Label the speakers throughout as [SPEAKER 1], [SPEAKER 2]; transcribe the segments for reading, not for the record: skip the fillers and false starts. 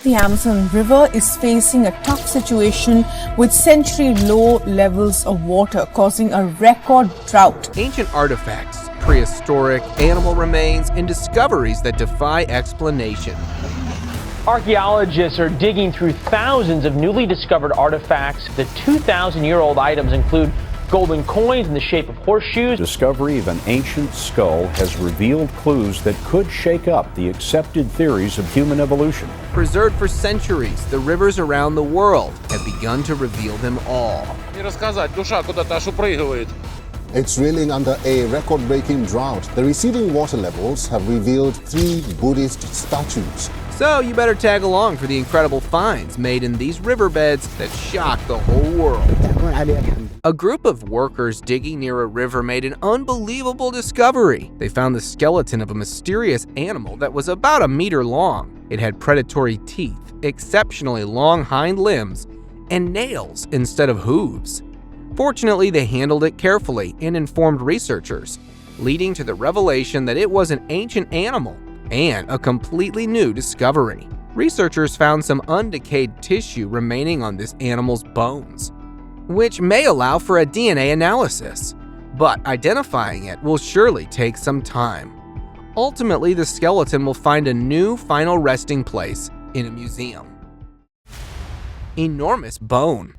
[SPEAKER 1] the Amazon River is facing a tough situation with century-low levels of water causing a record drought.
[SPEAKER 2] Ancient artifacts, prehistoric animal remains, and discoveries that defy explanation.
[SPEAKER 3] Archaeologists are digging through thousands of newly discovered artifacts. The 2,000-year-old items include golden coins in the shape of horseshoes.
[SPEAKER 4] Discovery of an ancient skull has revealed clues that could shake up the accepted theories of human evolution.
[SPEAKER 2] Preserved for centuries, the rivers around the world have begun to reveal them all.
[SPEAKER 5] It's reeling under a record-breaking drought. The receding water levels have revealed 3 Buddhist statues.
[SPEAKER 2] So you better tag along for the incredible finds made in these riverbeds that shock the whole world. A group of workers digging near a river made an unbelievable discovery. They found the skeleton of a mysterious animal that was about 1 meter long. It had predatory teeth, exceptionally long hind limbs, and nails instead of hooves. Fortunately, they handled it carefully and informed researchers, leading to the revelation that it was an ancient animal and a completely new discovery. Researchers found some undecayed tissue remaining on this animal's bones, which may allow for a DNA analysis, but identifying it will surely take some time. Ultimately, the skeleton will find a new final resting place in a museum. Enormous bone.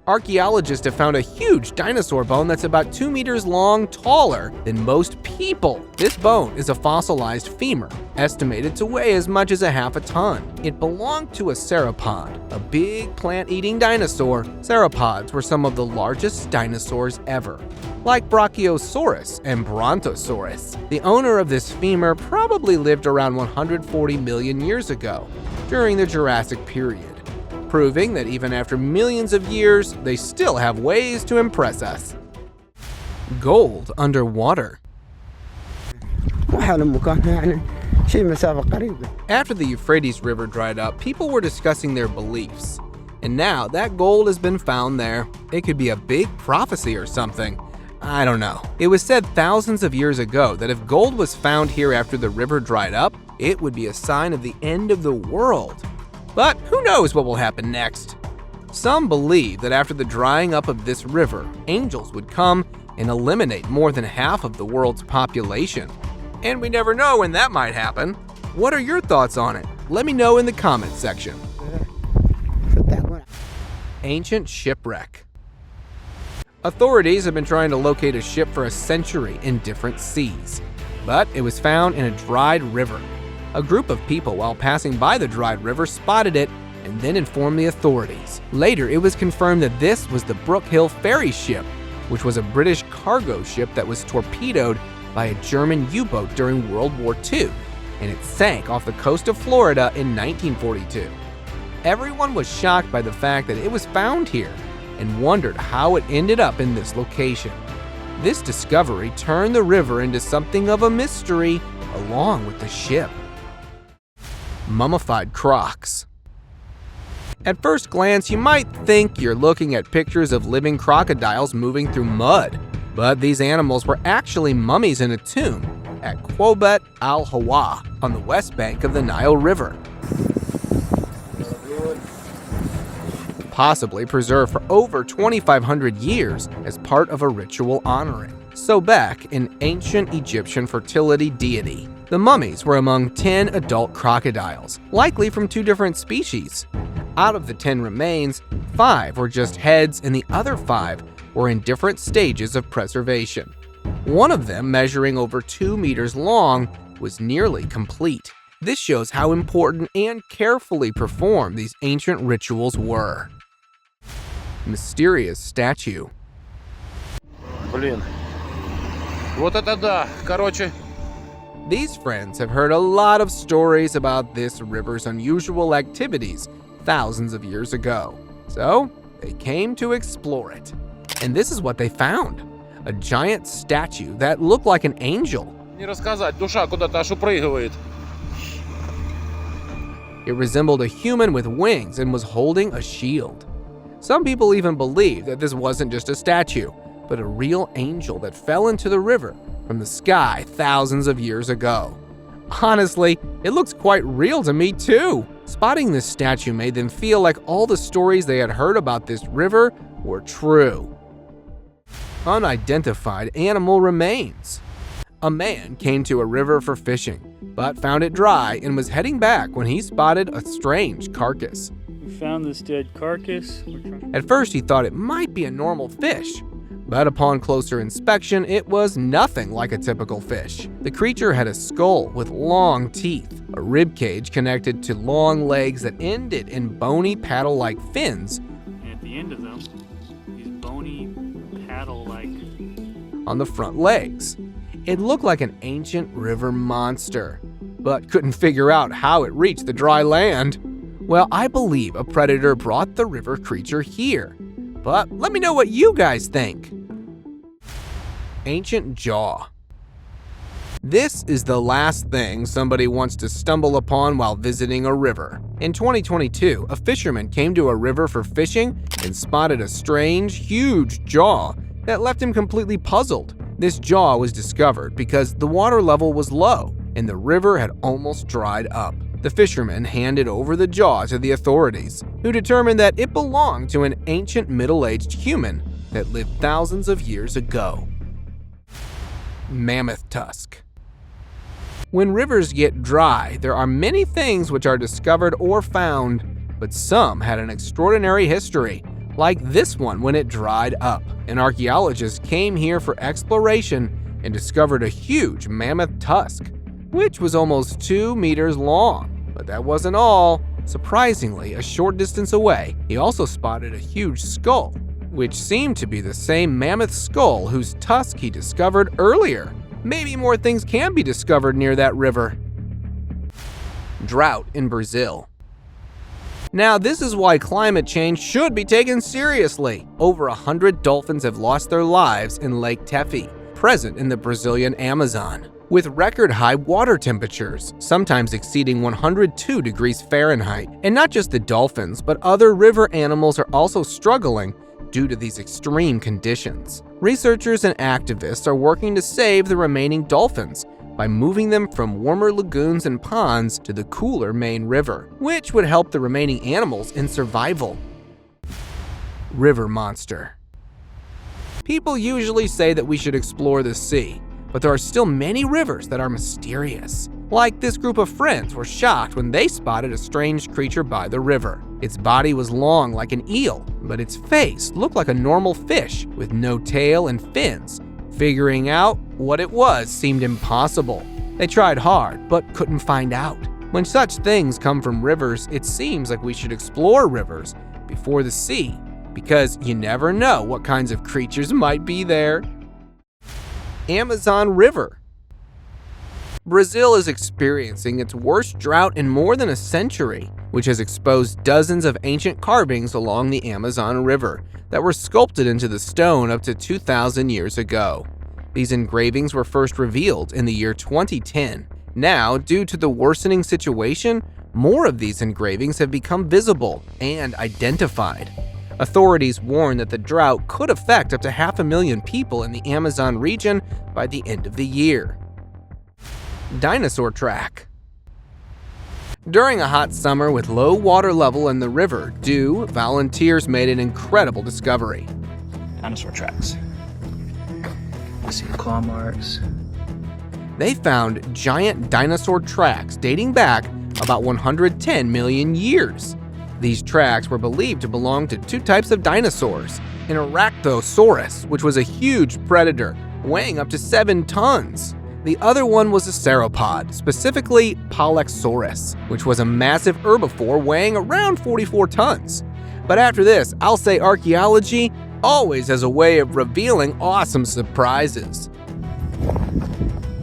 [SPEAKER 2] Archaeologists have found a huge dinosaur bone that's about 2 meters long, taller than most people. This bone is a fossilized femur, estimated to weigh as much as a half a ton. It belonged to a sauropod, a big plant-eating dinosaur. Sauropods were some of the largest dinosaurs ever, like Brachiosaurus and Brontosaurus. The owner of this femur probably lived around 140 million years ago, during the Jurassic period, proving that even after millions of years, they still have ways to impress us. Gold underwater. After the Euphrates River dried up, people were discussing their beliefs. And now that gold has been found there. It could be a big prophecy or something. I don't know. It was said thousands of years ago that if gold was found here after the river dried up, it would be a sign of the end of the world. But who knows what will happen next? Some believe that after the drying up of this river, angels would come and eliminate more than half of the world's population. And we never know when that might happen. What are your thoughts on it? Let me know in the comments section. Ancient shipwreck. Authorities have been trying to locate a ship for a century in different seas, but it was found in a dried river. A group of people, while passing by the dried river, spotted it and then informed the authorities. Later, it was confirmed that this was the Brook Hill ferry ship, which was a British cargo ship that was torpedoed by a German U-boat during World War II, and it sank off the coast of Florida in 1942. Everyone was shocked by the fact that it was found here and wondered how it ended up in this location. This discovery turned the river into something of a mystery, along with the ship. Mummified crocs. At first glance, you might think you're looking at pictures of living crocodiles moving through mud, but these animals were actually mummies in a tomb at Quobet al-Hawa on the west bank of the Nile River, possibly preserved for over 2,500 years as part of a ritual honoring Sobek, an ancient Egyptian fertility deity. The mummies were among 10 adult crocodiles, likely from 2 different species. Out of the 10 remains, 5 were just heads and the other 5 were in different stages of preservation. One of them, measuring over 2 meters long, was nearly complete. This shows how important and carefully performed these ancient rituals were. Mysterious statue. These friends have heard a lot of stories about this river's unusual activities thousands of years ago, so they came to explore it. And this is what they found: a giant statue that looked like an angel. It resembled a human with wings and was holding a shield. Some people even believe that this wasn't just a statue, but a real angel that fell into the river from the sky thousands of years ago. Honestly, it looks quite real to me too. Spotting this statue made them feel like all the stories they had heard about this river were true. Unidentified animal remains. A man came to a river for fishing, but found it dry and was heading back when he spotted a strange carcass.
[SPEAKER 6] We found this dead carcass.
[SPEAKER 2] At first, he thought it might be a normal fish, but upon closer inspection, it was nothing like a typical fish. The creature had a skull with long teeth, a rib cage connected to long legs that ended in bony paddle-like fins.
[SPEAKER 6] And at the end of them, these bony paddle-like
[SPEAKER 2] on the front legs. It looked like an ancient river monster, but couldn't figure out how it reached the dry land. Well, I believe a predator brought the river creature here, but let me know what you guys think. Ancient jaw. This is the last thing somebody wants to stumble upon while visiting a river. In 2022, a fisherman came to a river for fishing and spotted a strange, huge jaw that left him completely puzzled. This jaw was discovered because the water level was low and the river had almost dried up. The fisherman handed over the jaw to the authorities, who determined that it belonged to an ancient middle-aged human that lived thousands of years ago. Mammoth Tusk. When rivers get dry, there are many things which are discovered or found, but some had an extraordinary history, like this one when it dried up. An archaeologist came here for exploration and discovered a huge mammoth tusk, which was almost 2 meters long. But that wasn't all. Surprisingly, a short distance away, he also spotted a huge skull, which seemed to be the same mammoth skull whose tusk he discovered earlier. Maybe more things can be discovered near that river. Drought in Brazil. Now, this is why climate change should be taken seriously. Over 100 dolphins have lost their lives in Lake Tefé, present in the Brazilian Amazon. With record high water temperatures, sometimes exceeding 102 degrees Fahrenheit. And not just the dolphins, but other river animals are also struggling due to these extreme conditions. Researchers and activists are working to save the remaining dolphins by moving them from warmer lagoons and ponds to the cooler main river, which would help the remaining animals in survival. River monster. People usually say that we should explore the sea, but there are still many rivers that are mysterious. Like this group of friends were shocked when they spotted a strange creature by the river. Its body was long like an eel, but its face looked like a normal fish with no tail and fins. Figuring out what it was seemed impossible. They tried hard, but couldn't find out. When such things come from rivers, it seems like we should explore rivers before the sea, because you never know what kinds of creatures might be there. Amazon River. Brazil is experiencing its worst drought in more than a century, which has exposed dozens of ancient carvings along the Amazon River that were sculpted into the stone up to 2,000 years ago. These engravings were first revealed in the year 2010. Now, due to the worsening situation, more of these engravings have become visible and identified. Authorities warn that the drought could affect up to 500,000 people in the Amazon region by the end of the year. Dinosaur track. During a hot summer with low water level in the river, volunteers made an incredible discovery.
[SPEAKER 7] Dinosaur tracks. You see the claw marks.
[SPEAKER 2] They found giant dinosaur tracks dating back about 110 million years. These tracks were believed to belong to two types of dinosaurs, an Euphrates, which was a huge predator, weighing up to 7 tons. The other one was a sauropod, specifically Polyxsaurus, which was a massive herbivore weighing around 44 tons. But after this, I'll say archaeology always has a way of revealing awesome surprises.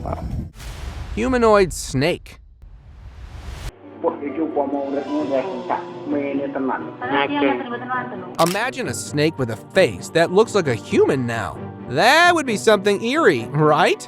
[SPEAKER 7] Wow.
[SPEAKER 2] Humanoid snake. Imagine a snake with a face that looks like a human now. That would be something eerie, right?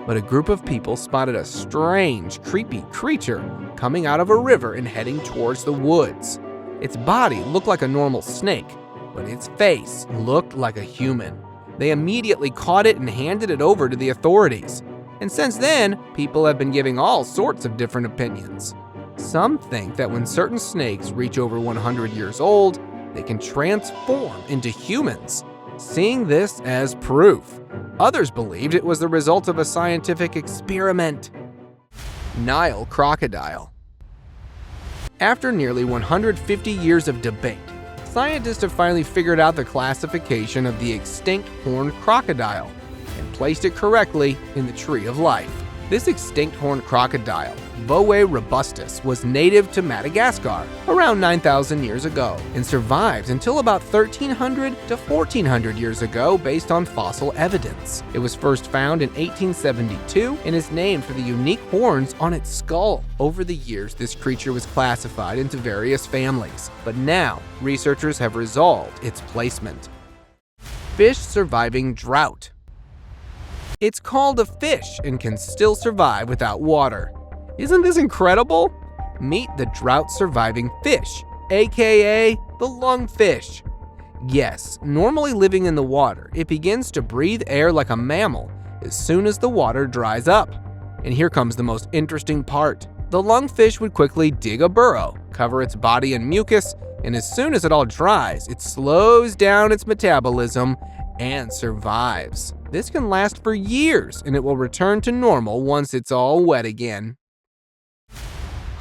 [SPEAKER 2] But a group of people spotted a strange, creepy creature coming out of a river and heading towards the woods. Its body looked like a normal snake, but its face looked like a human. They immediately caught it and handed it over to the authorities. And since then, people have been giving all sorts of different opinions. Some think that when certain snakes reach over 100 years old, they can transform into humans, seeing this as proof. Others believed it was the result of a scientific experiment. Nile crocodile. After nearly 150 years of debate, scientists have finally figured out the classification of the extinct horned crocodile and placed it correctly in the tree of life. This extinct horned crocodile, Voe robustus, was native to Madagascar around 9,000 years ago and survived until about 1,300 to 1,400 years ago based on fossil evidence. It was first found in 1872 and is named for the unique horns on its skull. Over the years, this creature was classified into various families, but now researchers have resolved its placement. Fish surviving drought. It's called a fish and can still survive without water. Isn't this incredible? Meet the drought-surviving fish, aka the lungfish. Yes, normally living in the water, it begins to breathe air like a mammal as soon as the water dries up. And here comes the most interesting part. The lungfish would quickly dig a burrow, cover its body in mucus, and as soon as it all dries, it slows down its metabolism and survives. This can last for years, and it will return to normal once it's all wet again.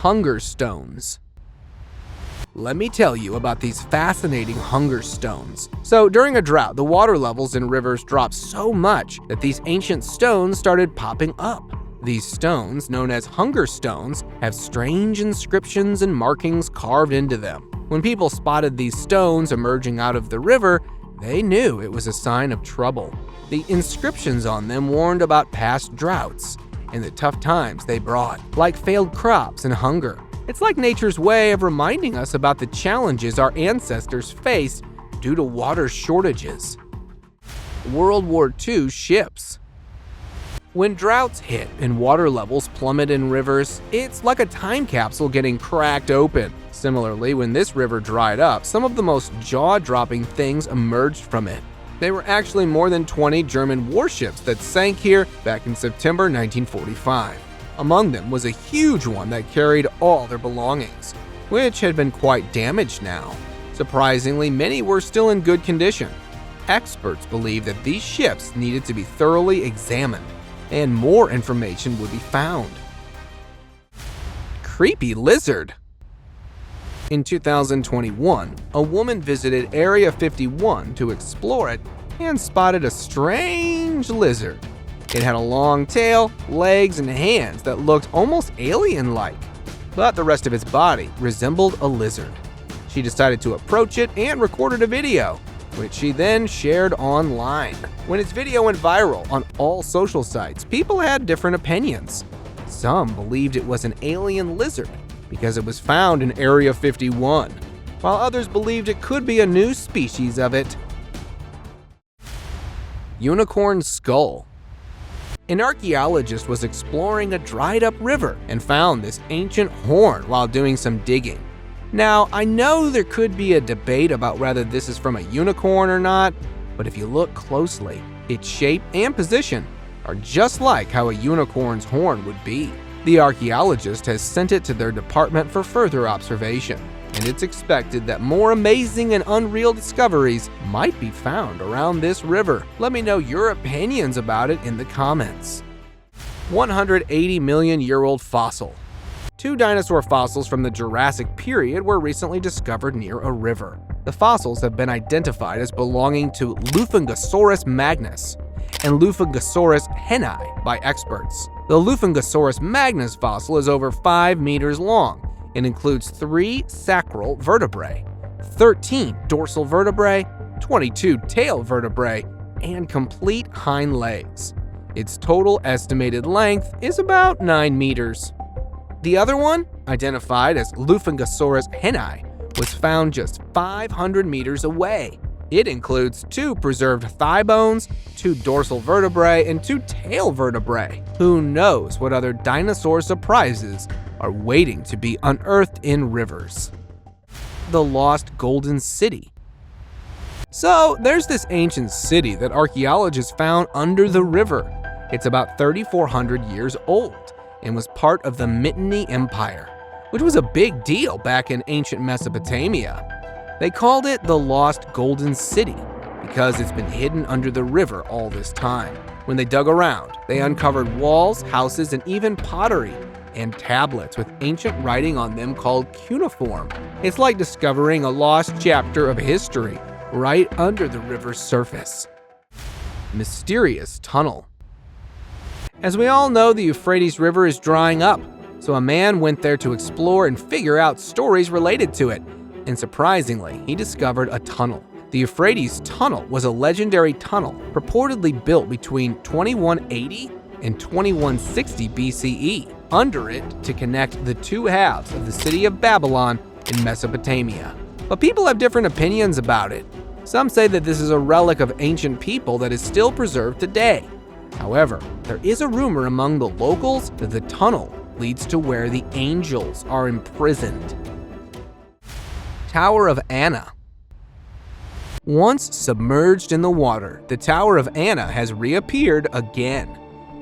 [SPEAKER 2] Hunger stones. Let me tell you about these fascinating hunger stones. So during a drought, the water levels in rivers dropped so much that these ancient stones started popping up. These stones, known as hunger stones, have strange inscriptions and markings carved into them. When people spotted these stones emerging out of the river, they knew it was a sign of trouble. The inscriptions on them warned about past droughts and the tough times they brought, like failed crops and hunger. It's like nature's way of reminding us about the challenges our ancestors faced due to water shortages. World War II ships. When droughts hit and water levels plummet in rivers, it's like a time capsule getting cracked open. Similarly, when this river dried up, some of the most jaw-dropping things emerged from it. There were actually more than 20 German warships that sank here back in September 1945. Among them was a huge one that carried all their belongings, which had been quite damaged now. Surprisingly, many were still in good condition. Experts believe that these ships needed to be thoroughly examined, and more information would be found. Creepy lizard. In 2021, a woman visited Area 51 to explore it and spotted a strange lizard. It had a long tail, legs, and hands that looked almost alien-like, but the rest of its body resembled a lizard. She decided to approach it and recorded a video, which she then shared online. When its video went viral on all social sites, people had different opinions. Some believed it was an alien lizard because it was found in Area 51, while others believed it could be a new species of it. Unicorn skull. An archaeologist was exploring a dried-up river and found this ancient horn while doing some digging. Now, I know there could be a debate about whether this is from a unicorn or not, but if you look closely, its shape and position are just like how a unicorn's horn would be. The archaeologist has sent it to their department for further observation, and it's expected that more amazing and unreal discoveries might be found around this river. Let me know your opinions about it in the comments. 180 million year old fossil. 2 dinosaur fossils from the Jurassic period were recently discovered near a river. The fossils have been identified as belonging to Lufengosaurus magnus and Lufengosaurus henai by experts. The Lufengosaurus magnus fossil is over 5 meters long and includes 3 sacral vertebrae, 13 dorsal vertebrae, 22 tail vertebrae, and complete hind legs. Its total estimated length is about 9 meters. The other one, identified as Lufengosaurus henai, was found just 500 meters away. It includes 2 preserved thigh bones, 2 dorsal vertebrae, and 2 tail vertebrae. Who knows what other dinosaur surprises are waiting to be unearthed in rivers. The Lost Golden City. So, there's this ancient city that archaeologists found under the river. It's about 3,400 years old and was part of the Mitanni Empire, which was a big deal back in ancient Mesopotamia. They called it the Lost Golden City because it's been hidden under the river all this time. When they dug around, they uncovered walls, houses, and even pottery and tablets with ancient writing on them called cuneiform. It's like discovering a lost chapter of history right under the river's surface. Mysterious tunnel. As we all know, the Euphrates River is drying up, so a man went there to explore and figure out stories related to it. And surprisingly, he discovered a tunnel. The Euphrates Tunnel was a legendary tunnel purportedly built between 2180 and 2160 BCE under it to connect the two halves of the city of Babylon in Mesopotamia. But people have different opinions about it. Some say that this is a relic of ancient people that is still preserved today. However, there is a rumor among the locals that the tunnel leads to where the angels are imprisoned. Tower of Anna. Once submerged in the water, the Tower of Anna has reappeared again,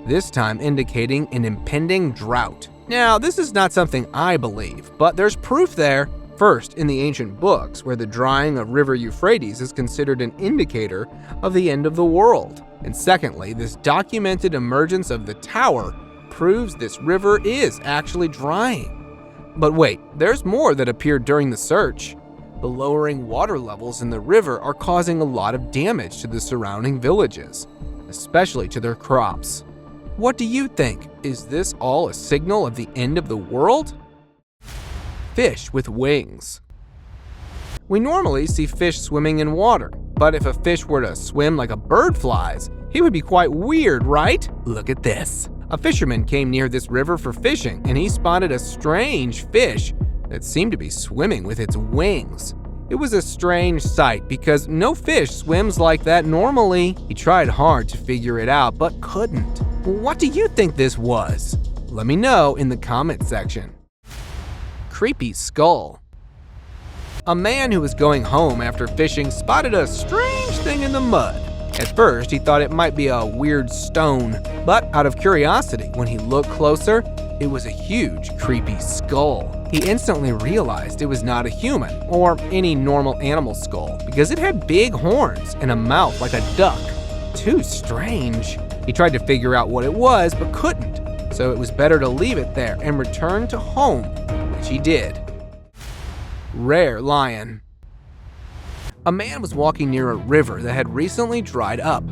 [SPEAKER 2] this time indicating an impending drought. Now, this is not something I believe, but there's proof there. First, in the ancient books, where the drying of River Euphrates is considered an indicator of the end of the world. And secondly, this documented emergence of the tower proves this river is actually drying. But wait, there's more that appeared during the search. The lowering water levels in the river are causing a lot of damage to the surrounding villages, especially to their crops. What do you think? Is this all a signal of the end of the world? Fish with wings. We normally see fish swimming in water, but if a fish were to swim like a bird flies, he would be quite weird, right? Look at this. A fisherman came near this river for fishing, and he spotted a strange fish that seemed to be swimming with its wings. It was a strange sight because no fish swims like that normally. He tried hard to figure it out, but couldn't. What do you think this was? Let me know in the comment section. Creepy skull. A man who was going home after fishing spotted a strange thing in the mud. At first, he thought it might be a weird stone, but out of curiosity, when he looked closer, it was a huge, creepy skull. He instantly realized it was not a human or any normal animal skull because it had big horns and a mouth like a duck. Too strange. He tried to figure out what it was, but couldn't, so it was better to leave it there and return to home, which he did. Rare lion. A man was walking near a river that had recently dried up.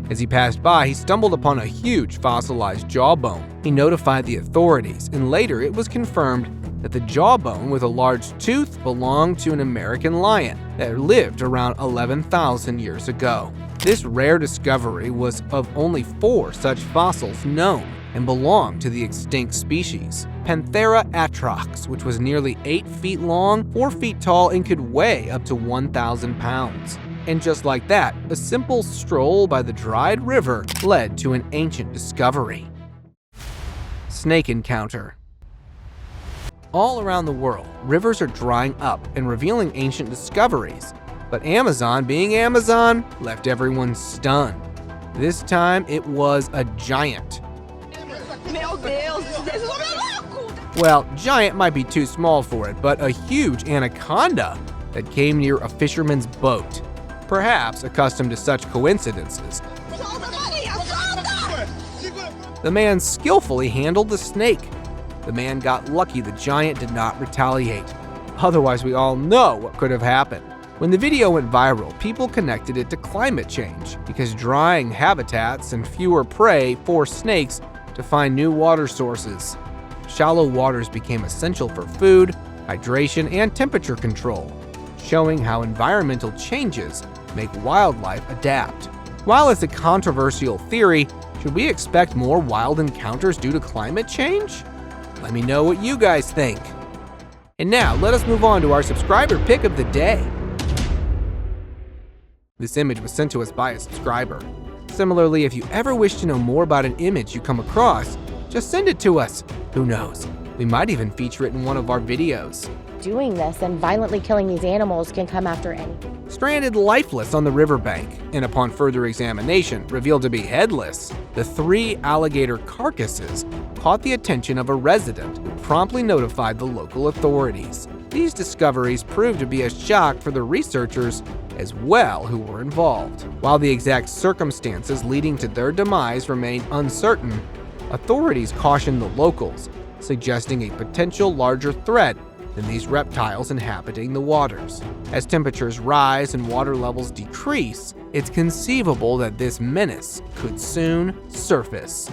[SPEAKER 2] As he passed by, he stumbled upon a huge fossilized jawbone. He notified the authorities, and later it was confirmed that the jawbone with a large tooth belonged to an American lion that lived around 11,000 years ago. This rare discovery was of only 4 such fossils known and belonged to the extinct species, Panthera atrox, which was nearly 8 feet long, 4 feet tall, and could weigh up to 1,000 pounds. And just like that, a simple stroll by the dried river led to an ancient discovery. Snake encounter. All around the world, rivers are drying up and revealing ancient discoveries. But Amazon, being Amazon, left everyone stunned. This time, it was a giant. Well, giant might be too small for it, but a huge anaconda that came near a fisherman's boat. Perhaps accustomed to such coincidences, the man skillfully handled the snake. The man got lucky the giant did not retaliate. Otherwise, we all know what could have happened. When the video went viral, people connected it to climate change because drying habitats and fewer prey forced snakes to find new water sources. Shallow waters became essential for food, hydration, and temperature control, showing how environmental changes make wildlife adapt. While it's a controversial theory, should we expect more wild encounters due to climate change? Let me know what you guys think. And now, let us move on to our subscriber pick of the day. This image was sent to us by a subscriber. Similarly, if you ever wish to know more about an image you come across, just send it to us. Who knows? We might even feature it in one of our videos.
[SPEAKER 8] doing this and violently killing these animals can come after anything.
[SPEAKER 2] Stranded lifeless on the riverbank, and upon further examination revealed to be headless, the 3 alligator carcasses caught the attention of a resident who promptly notified the local authorities. These discoveries proved to be a shock for the researchers as well who were involved. While the exact circumstances leading to their demise remain uncertain, authorities cautioned the locals, suggesting a potential larger threat than these reptiles inhabiting the waters. As temperatures rise and water levels decrease, it's conceivable that this menace could soon surface.